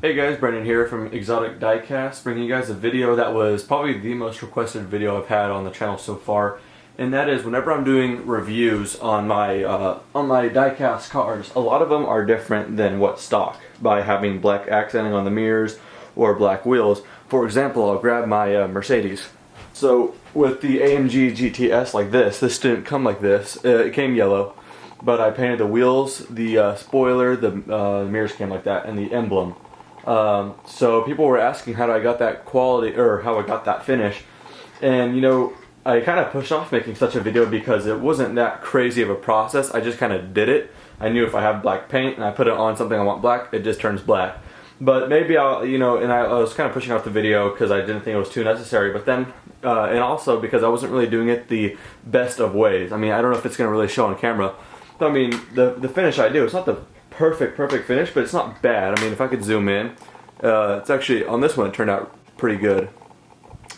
Hey guys, Brendan here from Exotic Diecast, bringing you guys a video that was probably the most requested video I've had on the channel so far, and that is whenever I'm doing reviews on my diecast cars, a lot of them are different than what's stock by having black accenting on the mirrors or black wheels. For example, I'll grab my Mercedes. So with the AMG GTS like this didn't come like this. It came yellow, but I painted the wheels, the spoiler, the mirrors came like that, and the emblem. So people were asking how I got that quality, or how I got that finish, and you know, I kind of pushed off making such a video because it wasn't that crazy of a process. I just kind of did it. I knew if I have black paint and I put it on something I want black, it just turns black. But maybe I'll, you know, and I was kind of pushing off the video because I didn't think it was too necessary, but then, and also because I wasn't really doing it the best of ways. I mean, I don't know if it's going to really show on camera, but I mean, the finish I do, it's not the perfect finish, but it's not bad. I mean, if I could zoom in, it's actually, on this one it turned out pretty good.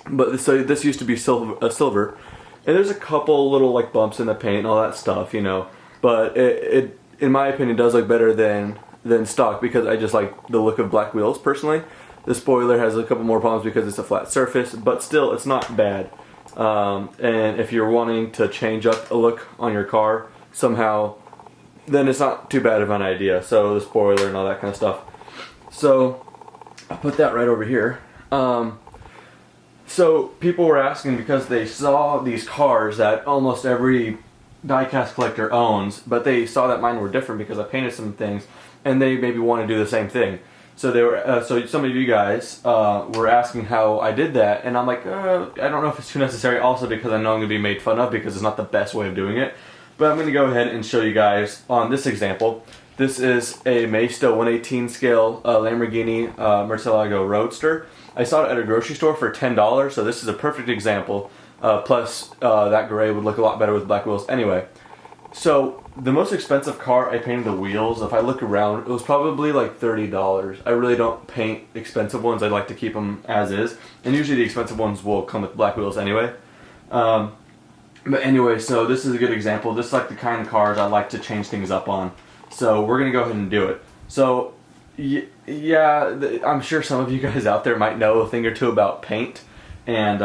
But so this used to be silver, and there's a couple little like bumps in the paint and all that stuff, you know, but it in my opinion does look better than stock because I just like the look of black wheels personally. The spoiler has a couple more problems because it's a flat surface, but still it's not bad. And if you're wanting to change up a look on your car somehow, then it's not too bad of an idea. So the spoiler and all that kind of stuff. So I'll put that right over here. So people were asking because they saw these cars that almost every diecast collector owns, but they saw that mine were different because I painted some things, and they maybe want to do the same thing. So they were, so some of you guys were asking how I did that, and I'm like, I don't know if it's too necessary. Also because I know I'm going to be made fun of because it's not the best way of doing it. But I'm going to go ahead and show you guys on this example. This is a Maisto 1/18 scale Lamborghini Murcielago Roadster. I saw it at a grocery store for $10, so this is a perfect example. Plus, that gray would look a lot better with black wheels anyway. So, the most expensive car I painted the wheels, if I look around, it was probably like $30. I really don't paint expensive ones. I like to keep them as is. And usually the expensive ones will come with black wheels anyway. But anyway, so this is a good example. This is like the kind of cars I like to change things up on. So we're going to go ahead and do it. So, yeah, I'm sure some of you guys out there might know a thing or two about paint. And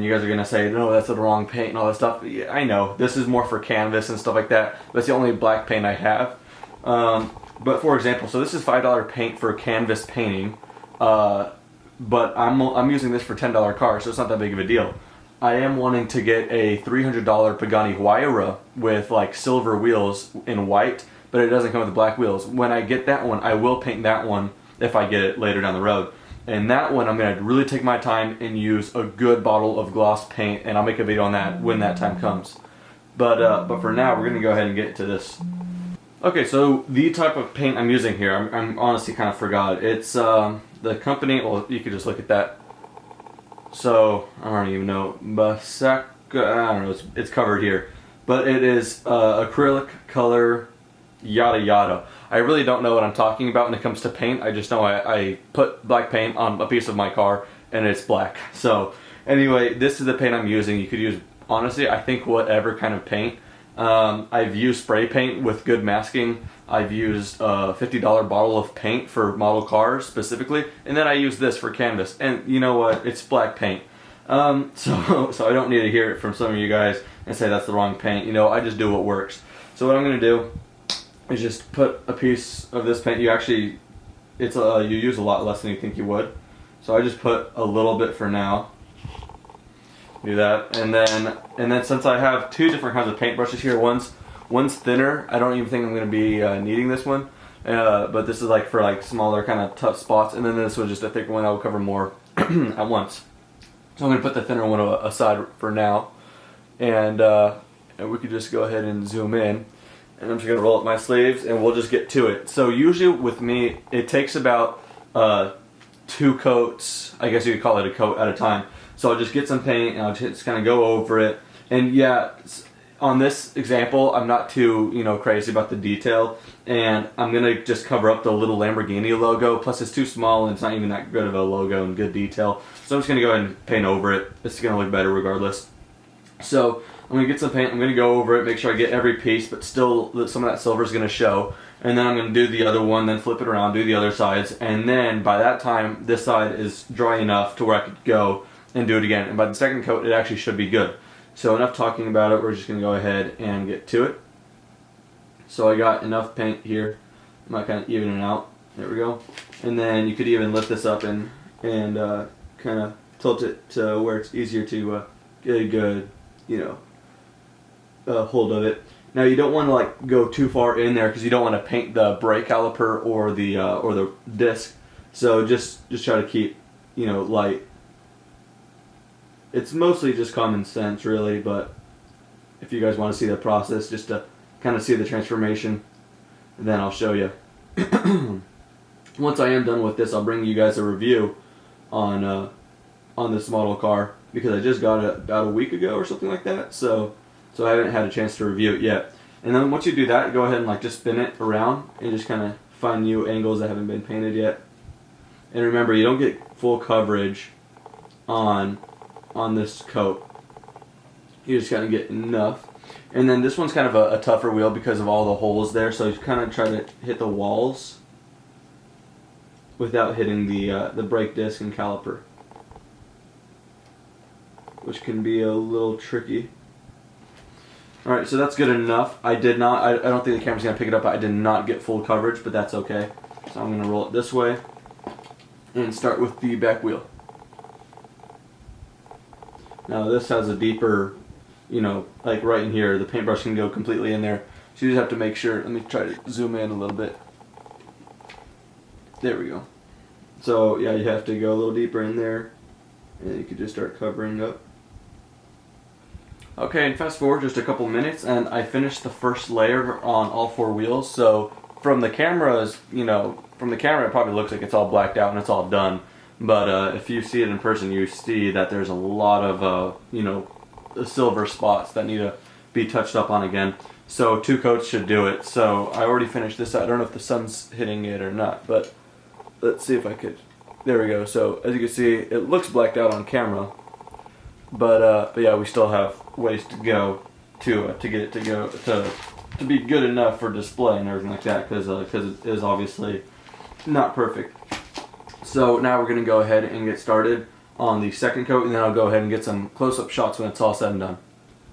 you guys are going to say, no, that's the wrong paint and all that stuff. Yeah, I know. This is more for canvas and stuff like that. That's the only black paint I have. But for example, so this is $5 paint for canvas painting. But I'm using this for $10 cars, so it's not that big of a deal. I am wanting to get a $300 Pagani Huayra with like silver wheels in white, but it doesn't come with the black wheels. When I get that one, I will paint that one if I get it later down the road. And that one, I'm going to really take my time and use a good bottle of gloss paint, and I'll make a video on that when that time comes. But for now, we're going to go ahead and get to this. Okay, so the type of paint I'm using here, I'm honestly kind of forgot. It's the company, well, you could just look at that. So, I don't even know, Basaka, I don't know, it's covered here. But it is acrylic color, yada yada. I really don't know what I'm talking about when it comes to paint. I just know I put black paint on a piece of my car and it's black. So anyway, this is the paint I'm using. You could use, honestly, I think whatever kind of paint. I've used spray paint with good masking. I've used a $50 bottle of paint for model cars specifically, and then I use this for canvas. And you know what? It's black paint. So I don't need to hear it from some of you guys and say that's the wrong paint. You know, I just do what works. So what I'm going to do is just put a piece of this paint. You actually, you use a lot less than you think you would. So I just put a little bit for now. Do that, and then since I have two different kinds of paintbrushes here, one's thinner. I don't even think I'm going to be needing this one, but this is like for like smaller kind of tough spots, and then this was just a thicker one that will cover more at once. So I'm going to put the thinner one aside for now, and we could just go ahead and zoom in. And I'm just going to roll up my sleeves and we'll just get to it. So usually with me, it takes about 2 coats, I guess you could call it a coat at a time. So I'll just get some paint and I'll just kind of go over it. And yeah, on this example, I'm not too, you know, crazy about the detail. And I'm going to just cover up the little Lamborghini logo. Plus it's too small and it's not even that good of a logo and good detail. So I'm just going to go ahead and paint over it. It's going to look better regardless. So I'm going to get some paint, I'm going to go over it, make sure I get every piece, but still some of that silver is going to show. and then I'm going to do the other one, then flip it around, do the other sides, and then by that time this side is dry enough to where I could go and do it again. And by the second coat it actually should be good. So enough talking about it, we're just going to go ahead and get to it. So I got enough paint here. I might kind of even it out. There we go. And then you could even lift this up and kind of tilt it to where it's easier to get a good, hold of it. Now you don't want to like go too far in there because you don't want to paint the brake caliper or the disc. So just try to keep light. It's mostly just common sense really, but if you guys want to see the process just to kind of see the transformation, then I'll show you. Once I am done with this, I'll bring you guys a review on this model car because I just got it about a week ago or something like that. So I haven't had a chance to review it yet. And then once you do that, go ahead and like just spin it around and just kind of find new angles that haven't been painted yet. And remember, you don't get full coverage on this coat. You just kind of get enough. And then this one's kind of a tougher wheel because of all the holes there. So you kind of try to hit the walls without hitting the brake disc and caliper, which can be a little tricky. Alright, so that's good enough. I don't think the camera's going to pick it up. I did not get full coverage, but that's okay. So I'm going to roll it this way and start with the back wheel. Now this has a deeper, like right in here, the paintbrush can go completely in there. So you just have to make sure, let me try to zoom in a little bit. There we go. So yeah, you have to go a little deeper in there and you can just start covering up. Okay, and fast forward just a couple minutes and I finished the first layer on all four wheels. So from the cameras, from the camera it probably looks like it's all blacked out and it's all done. But if you see it in person, you see that there's a lot of, silver spots that need to be touched up on again. So 2 coats should do it. So I already finished this. I don't know if the sun's hitting it or not, but let's see if I could. There we go. So as you can see, it looks blacked out on camera. But yeah, we still have ways to go to get it to be good enough for display and everything like that, because it is obviously not perfect. So now we're going to go ahead and get started on the second coat, and then I'll go ahead and get some close-up shots when it's all said and done.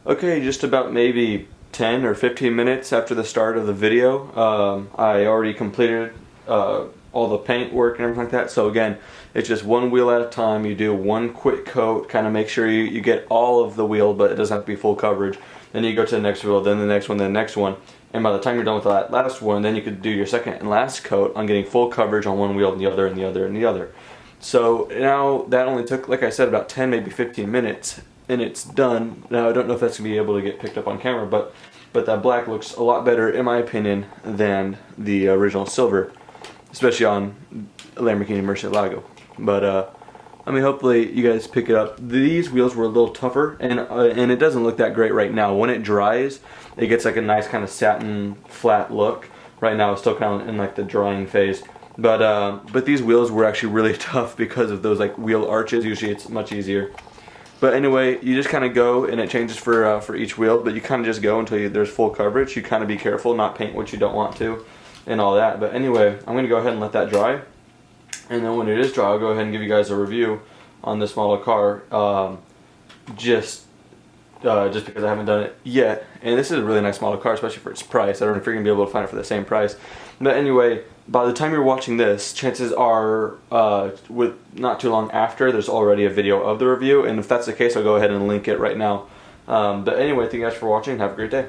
Okay, just about maybe 10 or 15 minutes after the start of the video, I already completed all the paint work and everything like that. So again, it's just one wheel at a time. You do one quick coat, kind of make sure you get all of the wheel, but it doesn't have to be full coverage. Then you go to the next wheel, then the next one, then the next one. And by the time you're done with that last one, then you could do your second and last coat on getting full coverage on one wheel and the other and the other and the other. So now that only took, like I said, about 10, maybe 15 minutes, and it's done. Now I don't know if that's going to be able to get picked up on camera, but that black looks a lot better, in my opinion, than the original silver, especially on Lamborghini Murcielago. But I mean, hopefully you guys pick it up. These wheels were a little tougher, and it doesn't look that great right now. When it dries, it gets like a nice kind of satin flat look. Right now it's still kind of in like the drying phase. But these wheels were actually really tough because of those like wheel arches. Usually it's much easier. But anyway, you just kind of go, and it changes for each wheel, but you kind of just go until there's full coverage. You kind of be careful, not paint what you don't want to, and all that. But anyway, I'm going to go ahead and let that dry. And then when it is dry, I'll go ahead and give you guys a review on this model car, just because I haven't done it yet. And this is a really nice model car, especially for its price. I don't know if you're going to be able to find it for the same price. But anyway, by the time you're watching this, chances are, with not too long after, there's already a video of the review. And if that's the case, I'll go ahead and link it right now. But anyway, thank you guys for watching. Have a great day.